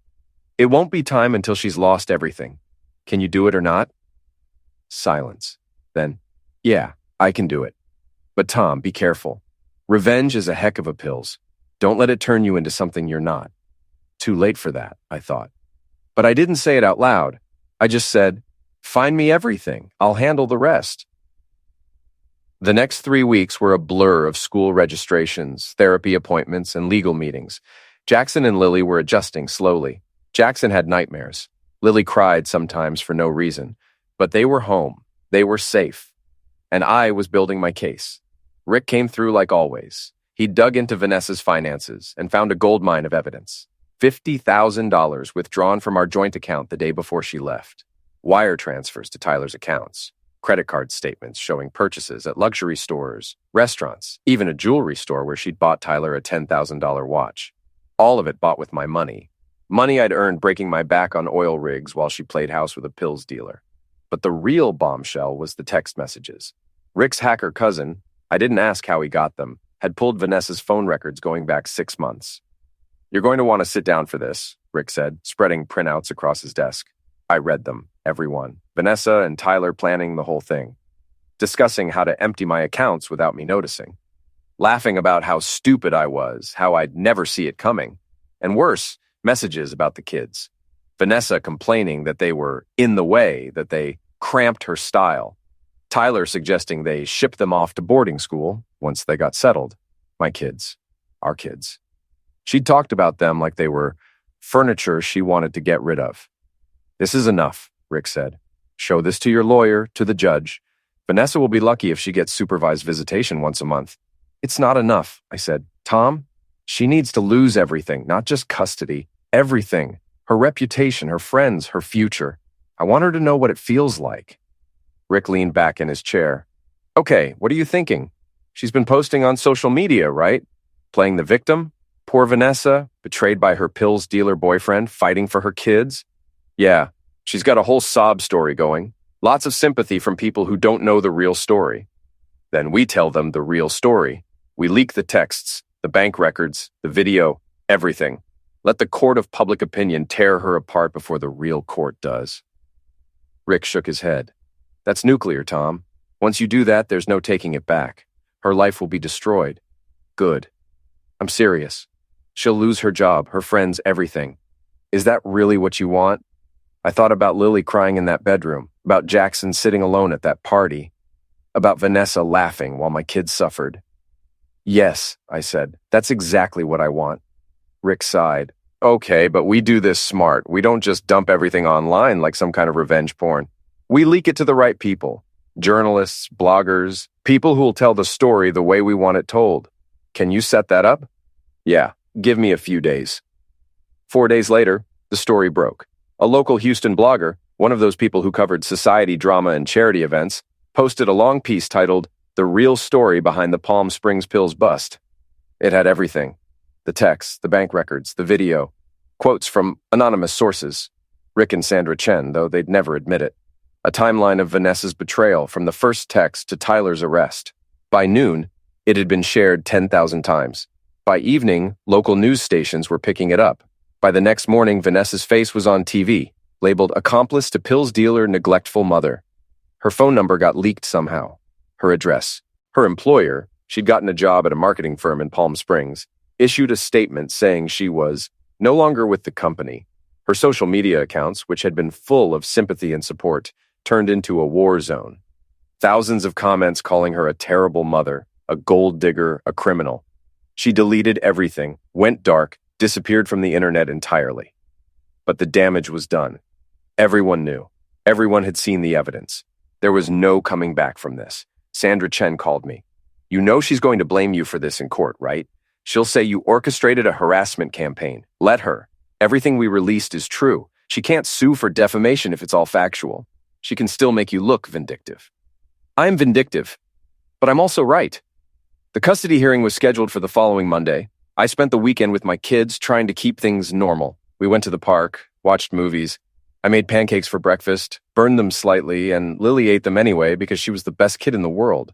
It won't be time until she's lost everything. Can you do it or not? Silence. Then, yeah, I can do it. But Tom, be careful. Revenge is a heck of a pills. Don't let it turn you into something you're not. Too late for that, I thought. But I didn't say it out loud. I just said, Find me everything. I'll handle the rest. The next 3 weeks were a blur of school registrations, therapy appointments, and legal meetings. Jackson and Lily were adjusting slowly. Jackson had nightmares. Lily cried sometimes for no reason. But they were home. They were safe. And I was building my case. Rick came through like always. He dug into Vanessa's finances and found a goldmine of evidence. $50,000 withdrawn from our joint account the day before she left. Wire transfers to Tyler's accounts. Credit card statements showing purchases at luxury stores, restaurants, even a jewelry store where she'd bought Tyler a $10,000 watch. All of it bought with my money. Money I'd earned breaking my back on oil rigs while she played house with a pills dealer. But the real bombshell was the text messages. Rick's hacker cousin, I didn't ask how he got them, had pulled Vanessa's phone records going back 6 months. "You're going to want to sit down for this," Rick said, spreading printouts across his desk. I read them, everyone. Vanessa and Tyler planning the whole thing. Discussing how to empty my accounts without me noticing. Laughing about how stupid I was, how I'd never see it coming. And worse, messages about the kids. Vanessa complaining that they were in the way, that they cramped her style. Tyler suggesting they ship them off to boarding school once they got settled. My kids. Our kids. She'd talked about them like they were furniture she wanted to get rid of. "This is enough," Rick said. "Show this to your lawyer, to the judge. Vanessa will be lucky if she gets supervised visitation once a month." "It's not enough," I said. "Tom, she needs to lose everything, not just custody. Everything. Her reputation, her friends, her future. I want her to know what it feels like." Rick leaned back in his chair. "Okay, what are you thinking? She's been posting on social media, right? Playing the victim? Poor Vanessa, betrayed by her pills dealer boyfriend, fighting for her kids? Yeah, she's got a whole sob story going. Lots of sympathy from people who don't know the real story. Then we tell them the real story. We leak the texts, the bank records, the video, everything. Let the court of public opinion tear her apart before the real court does." Rick shook his head. "That's nuclear, Tom. Once you do that, there's no taking it back. Her life will be destroyed." "Good. I'm serious. She'll lose her job, her friends, everything. Is that really what you want?" I thought about Lily crying in that bedroom, about Jackson sitting alone at that party, about Vanessa laughing while my kids suffered. "Yes," I said, "that's exactly what I want." Rick sighed. "Okay, but we do this smart. We don't just dump everything online like some kind of revenge porn. We leak it to the right people. Journalists, bloggers, people who will tell the story the way we want it told. Can you set that up?" "Yeah, give me a few days." 4 days later, the story broke. A local Houston blogger, one of those people who covered society drama and charity events, posted a long piece titled, "The Real Story Behind the Palm Springs Pills Bust." It had everything. The text, the bank records, the video, quotes from anonymous sources. Rick and Sandra Chen, though they'd never admit it. A timeline of Vanessa's betrayal from the first text to Tyler's arrest. By noon, it had been shared 10,000 times. By evening, local news stations were picking it up. By the next morning, Vanessa's face was on TV, labeled accomplice to pills dealer neglectful mother. Her phone number got leaked somehow. Her address. Her employer, she'd gotten a job at a marketing firm in Palm Springs, issued a statement saying she was no longer with the company. Her social media accounts, which had been full of sympathy and support, turned into a war zone. Thousands of comments calling her a terrible mother, a gold digger, a criminal. She deleted everything, went dark, disappeared from the internet entirely. But the damage was done. Everyone knew. Everyone had seen the evidence. There was no coming back from this. Sandra Chen called me. "You know she's going to blame you for this in court, right? She'll say you orchestrated a harassment campaign. Let her. Everything we released is true. She can't sue for defamation if it's all factual. She can still make you look vindictive." I'm vindictive, but I'm also right. The custody hearing was scheduled for the following Monday. I spent the weekend with my kids trying to keep things normal. We went to the park, watched movies. I made pancakes for breakfast, burned them slightly, and Lily ate them anyway because she was the best kid in the world.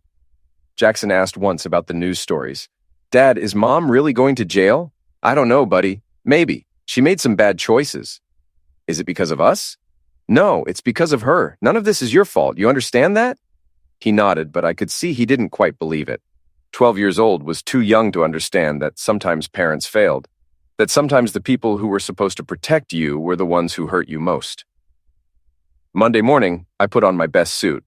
Jackson asked once about the news stories. "Dad, is Mom really going to jail?" "I don't know, buddy. Maybe. She made some bad choices." "Is it because of us?" "No, it's because of her. None of this is your fault. You understand that?" He nodded, but I could see he didn't quite believe it. 12 years old was too young to understand that sometimes parents failed, that sometimes the people who were supposed to protect you were the ones who hurt you most. Monday morning, I put on my best suit,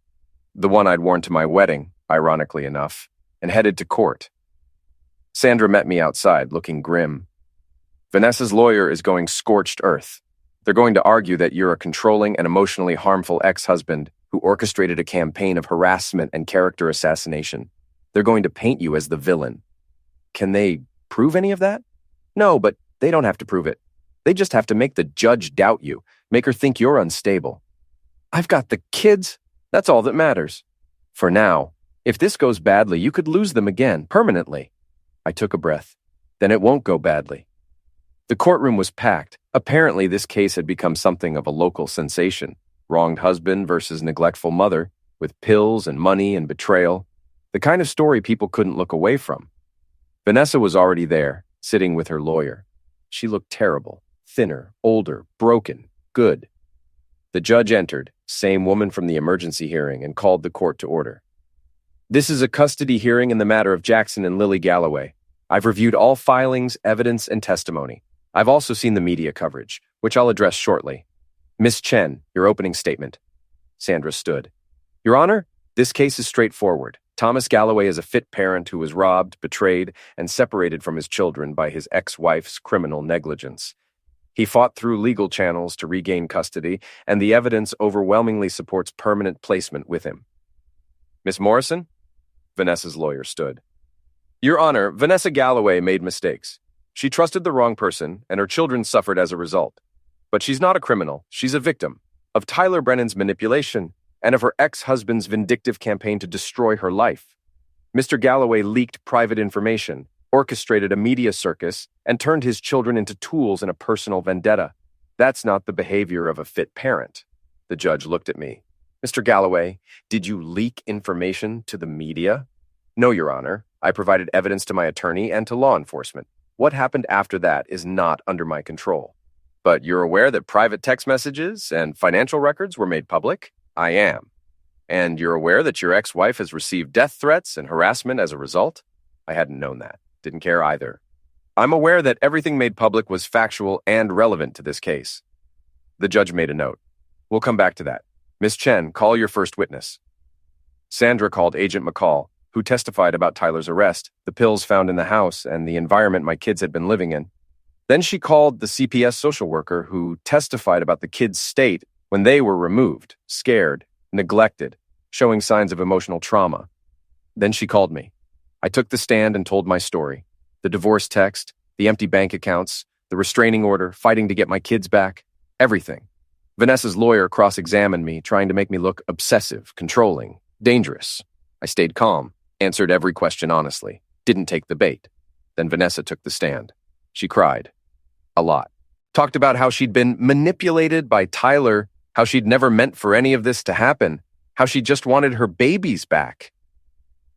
the one I'd worn to my wedding, ironically enough, and headed to court. Sandra met me outside, looking grim. Vanessa's lawyer is going scorched earth. They're going to argue that you're a controlling and emotionally harmful ex-husband who orchestrated a campaign of harassment and character assassination. They're going to paint you as the villain. Can they prove any of that? No, but they don't have to prove it. They just have to make the judge doubt you, make her think you're unstable. I've got the kids. That's all that matters. For now, if this goes badly, you could lose them again, permanently. I took a breath. Then it won't go badly. The courtroom was packed. Apparently, this case had become something of a local sensation. Wronged husband versus neglectful mother, with pills and money and betrayal. The kind of story people couldn't look away from. Vanessa was already there, sitting with her lawyer. She looked terrible, thinner, older, broken, good. The judge entered, same woman from the emergency hearing, and called the court to order. This is a custody hearing in the matter of Jackson and Lily Galloway. I've reviewed all filings, evidence, and testimony. I've also seen the media coverage, which I'll address shortly. Miss Chen, your opening statement. Sandra stood. Your Honor, this case is straightforward. Thomas Galloway is a fit parent who was robbed, betrayed, and separated from his children by his ex-wife's criminal negligence. He fought through legal channels to regain custody, and the evidence overwhelmingly supports permanent placement with him. Miss Morrison? Vanessa's lawyer stood. Your Honor, Vanessa Galloway made mistakes. She trusted the wrong person, and her children suffered as a result. But she's not a criminal. She's a victim of Tyler Brennan's manipulation and of her ex-husband's vindictive campaign to destroy her life. Mr. Galloway leaked private information, orchestrated a media circus, and turned his children into tools in a personal vendetta. That's not the behavior of a fit parent. The judge looked at me. Mr. Galloway, did you leak information to the media? No, Your Honor. I provided evidence to my attorney and to law enforcement. What happened after that is not under my control. But you're aware that private text messages and financial records were made public? I am. And you're aware that your ex-wife has received death threats and harassment as a result? I hadn't known that. Didn't care either. I'm aware that everything made public was factual and relevant to this case. The judge made a note. We'll come back to that. Miss Chen, call your first witness. Sandra called Agent McCall, who testified about Tyler's arrest, the pills found in the house, and the environment my kids had been living in. Then she called the CPS social worker, who testified about the kids' state when they were removed, scared, neglected, showing signs of emotional trauma. Then she called me. I took the stand and told my story. The divorce text, the empty bank accounts, the restraining order, fighting to get my kids back, everything. Vanessa's lawyer cross-examined me, trying to make me look obsessive, controlling, dangerous. I stayed calm, answered every question honestly, didn't take the bait. Then Vanessa took the stand. She cried. A lot. Talked about how she'd been manipulated by Tyler, how she'd never meant for any of this to happen, how she just wanted her babies back.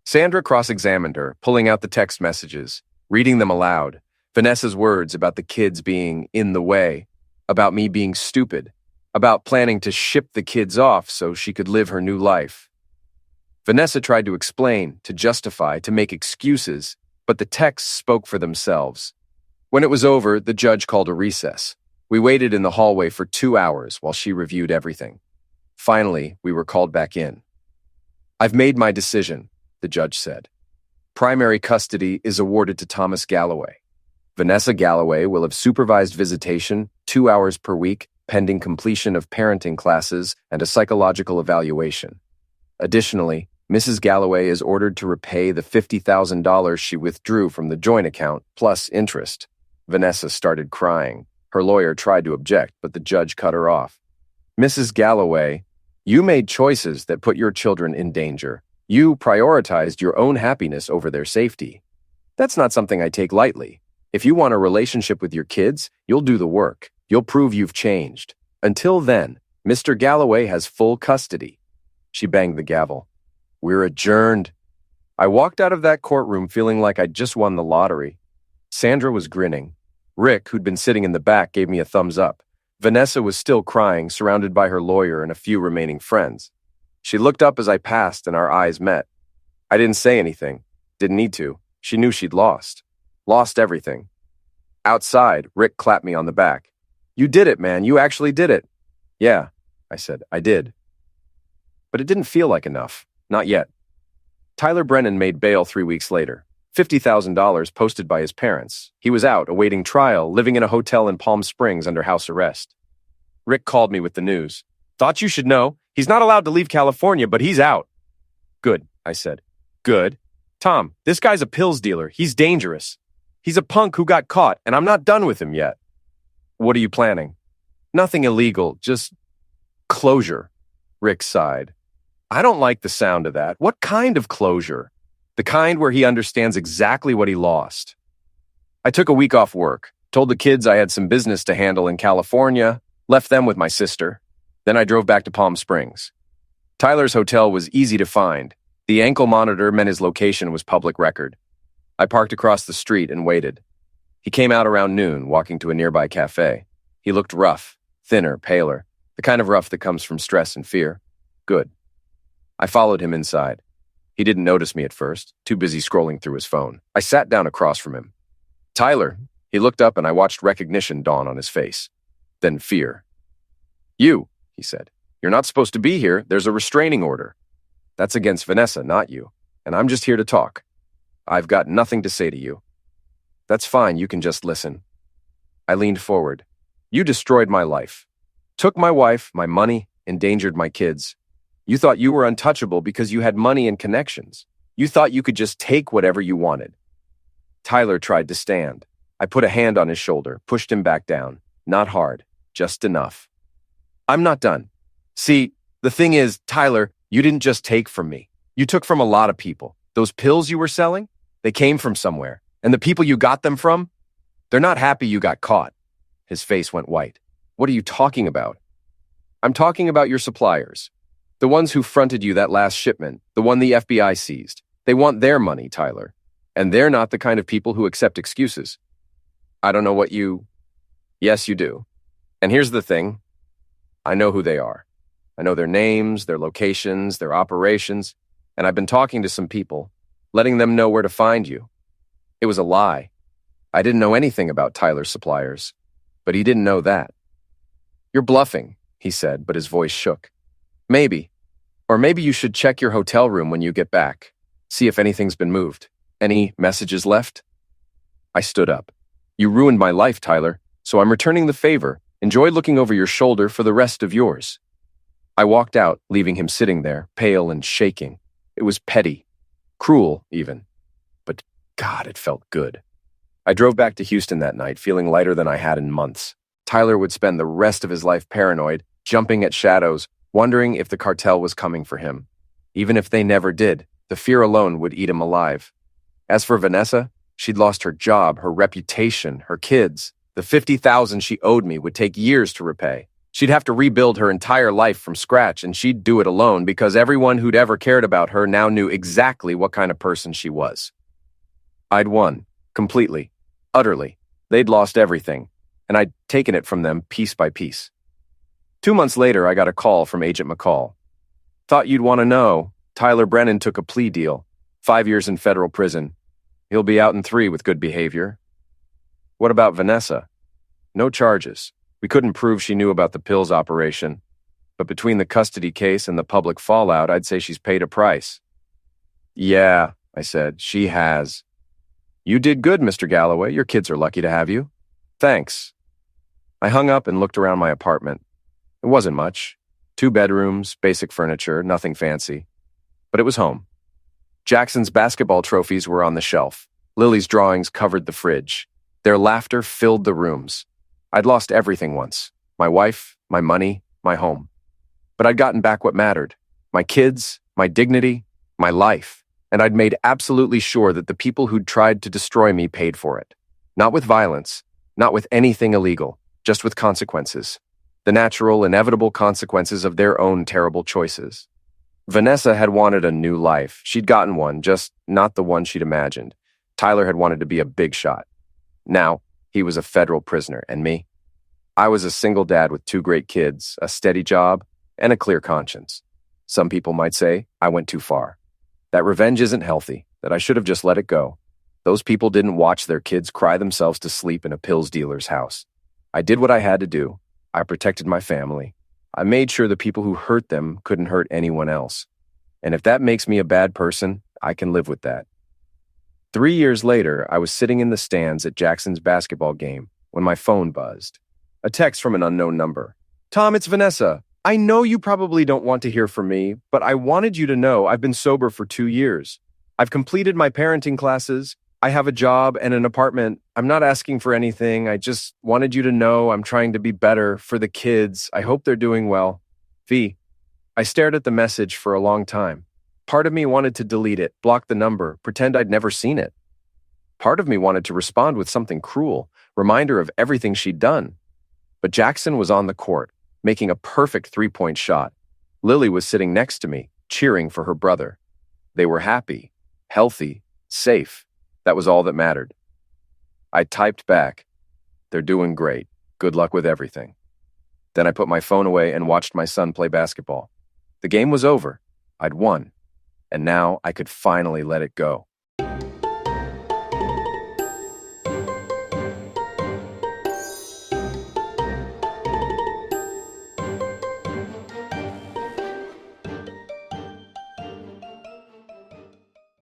Sandra cross-examined her, pulling out the text messages, reading them aloud, Vanessa's words about the kids being in the way, about me being stupid, about planning to ship the kids off so she could live her new life. Vanessa tried to explain, to justify, to make excuses, but the texts spoke for themselves. When it was over, the judge called a recess. We waited in the hallway for 2 hours while she reviewed everything. Finally, we were called back in. I've made my decision, the judge said. Primary custody is awarded to Thomas Galloway. Vanessa Galloway will have supervised visitation 2 hours per week, pending completion of parenting classes and a psychological evaluation. Additionally, Mrs. Galloway is ordered to repay the $50,000 she withdrew from the joint account, plus interest. Vanessa started crying. Her lawyer tried to object, but the judge cut her off. Mrs. Galloway, you made choices that put your children in danger. You prioritized your own happiness over their safety. That's not something I take lightly. If you want a relationship with your kids, you'll do the work. You'll prove you've changed. Until then, Mr. Galloway has full custody. She banged the gavel. We're adjourned. I walked out of that courtroom feeling like I'd just won the lottery. Sandra was grinning. Rick, who'd been sitting in the back, gave me a thumbs up. Vanessa was still crying, surrounded by her lawyer and a few remaining friends. She looked up as I passed, and our eyes met. I didn't say anything. Didn't need to. She knew she'd lost. Lost everything. Outside, Rick clapped me on the back. You did it, man. You actually did it. Yeah. I said. I did. But it didn't feel like enough. Not yet. Tyler Brennan made bail 3 weeks later. $50,000 posted by his parents. He was out, awaiting trial, living in a hotel in Palm Springs under house arrest. Rick called me with the news. Thought you should know. He's not allowed to leave California, but he's out. Good, I said. Good. Tom, this guy's a pills dealer. He's dangerous. He's a punk who got caught, and I'm not done with him yet. What are you planning? Nothing illegal, just closure. Rick sighed. I don't like the sound of that. What kind of closure? The kind where he understands exactly what he lost. I took a week off work, told the kids I had some business to handle in California, left them with my sister. Then I drove back to Palm Springs. Tyler's hotel was easy to find. The ankle monitor meant his location was public record. I parked across the street and waited. He came out around noon, walking to a nearby cafe. He looked rough, thinner, paler, the kind of rough that comes from stress and fear. Good. I followed him inside. He didn't notice me at first, too busy scrolling through his phone. I sat down across from him. Tyler. He looked up and I watched recognition dawn on his face. Then fear. You, he said. You're not supposed to be here. There's a restraining order. That's against Vanessa, not you. And I'm just here to talk. I've got nothing to say to you. That's fine, you can just listen. I leaned forward. You destroyed my life. Took my wife, my money, endangered my kids. You thought you were untouchable because you had money and connections. You thought you could just take whatever you wanted. Tyler tried to stand. I put a hand on his shoulder, pushed him back down. Not hard, just enough. I'm not done. See, the thing is, Tyler, you didn't just take from me. You took from a lot of people. Those pills you were selling, they came from somewhere. And the people you got them from, they're not happy you got caught. His face went white. What are you talking about? I'm talking about your suppliers. The ones who fronted you that last shipment, the one the FBI seized. They want their money, Tyler. And they're not the kind of people who accept excuses. I don't know what you... Yes, you do. And here's the thing. I know who they are. I know their names, their locations, their operations, and I've been talking to some people, letting them know where to find you. It was a lie. I didn't know anything about Tyler's suppliers, but he didn't know that. You're bluffing, he said, but his voice shook. Maybe. Or maybe you should check your hotel room when you get back. See if anything's been moved. Any messages left? I stood up. You ruined my life, Tyler, so I'm returning the favor. Enjoy looking over your shoulder for the rest of yours. I walked out, leaving him sitting there, pale and shaking. It was petty. Cruel, even. But God, it felt good. I drove back to Houston that night, feeling lighter than I had in months. Tyler would spend the rest of his life paranoid, jumping at shadows, wondering if the cartel was coming for him. Even if they never did, the fear alone would eat him alive. As for Vanessa, she'd lost her job, her reputation, her kids. The $50,000 she owed me would take years to repay. She'd have to rebuild her entire life from scratch, and she'd do it alone because everyone who'd ever cared about her now knew exactly what kind of person she was. I'd won, completely, utterly. They'd lost everything, and I'd taken it from them piece by piece. 2 months later, I got a call from Agent McCall. Thought you'd want to know. Tyler Brennan took a plea deal. 5 years in federal prison. He'll be out in 3 with good behavior. What about Vanessa? No charges. We couldn't prove she knew about the pills operation. But between the custody case and the public fallout, I'd say she's paid a price. Yeah, I said, she has. You did good, Mr. Galloway. Your kids are lucky to have you. Thanks. I hung up and looked around my apartment. It wasn't much. 2 bedrooms, basic furniture, nothing fancy. But it was home. Jackson's basketball trophies were on the shelf. Lily's drawings covered the fridge. Their laughter filled the rooms. I'd lost everything once. My wife, my money, my home. But I'd gotten back what mattered. My kids, my dignity, my life. And I'd made absolutely sure that the people who'd tried to destroy me paid for it. Not with violence, not with anything illegal, just with consequences. The natural, inevitable consequences of their own terrible choices. Vanessa had wanted a new life. She'd gotten one, just not the one she'd imagined. Tyler had wanted to be a big shot. Now, he was a federal prisoner, and me? I was a single dad with 2 great kids, a steady job, and a clear conscience. Some people might say I went too far. That revenge isn't healthy, that I should have just let it go. Those people didn't watch their kids cry themselves to sleep in a pills dealer's house. I did what I had to do. I protected my family. I made sure the people who hurt them couldn't hurt anyone else. And if that makes me a bad person, I can live with that. 3 years later, I was sitting in the stands at Jackson's basketball game when my phone buzzed. A text from an unknown number. "Tom, it's Vanessa. I know you probably don't want to hear from me, but I wanted you to know I've been sober for 2 years. I've completed my parenting classes. I have a job and an apartment. I'm not asking for anything. I just wanted you to know I'm trying to be better for the kids. I hope they're doing well. V." I stared at the message for a long time. Part of me wanted to delete it, block the number, pretend I'd never seen it. Part of me wanted to respond with something cruel, reminder of everything she'd done. But Jackson was on the court, making a perfect three-point shot. Lily was sitting next to me, cheering for her brother. They were happy, healthy, safe. That was all that mattered. I typed back, "They're doing great. Good luck with everything." Then I put my phone away and watched my son play basketball. The game was over. I'd won. And now I could finally let it go.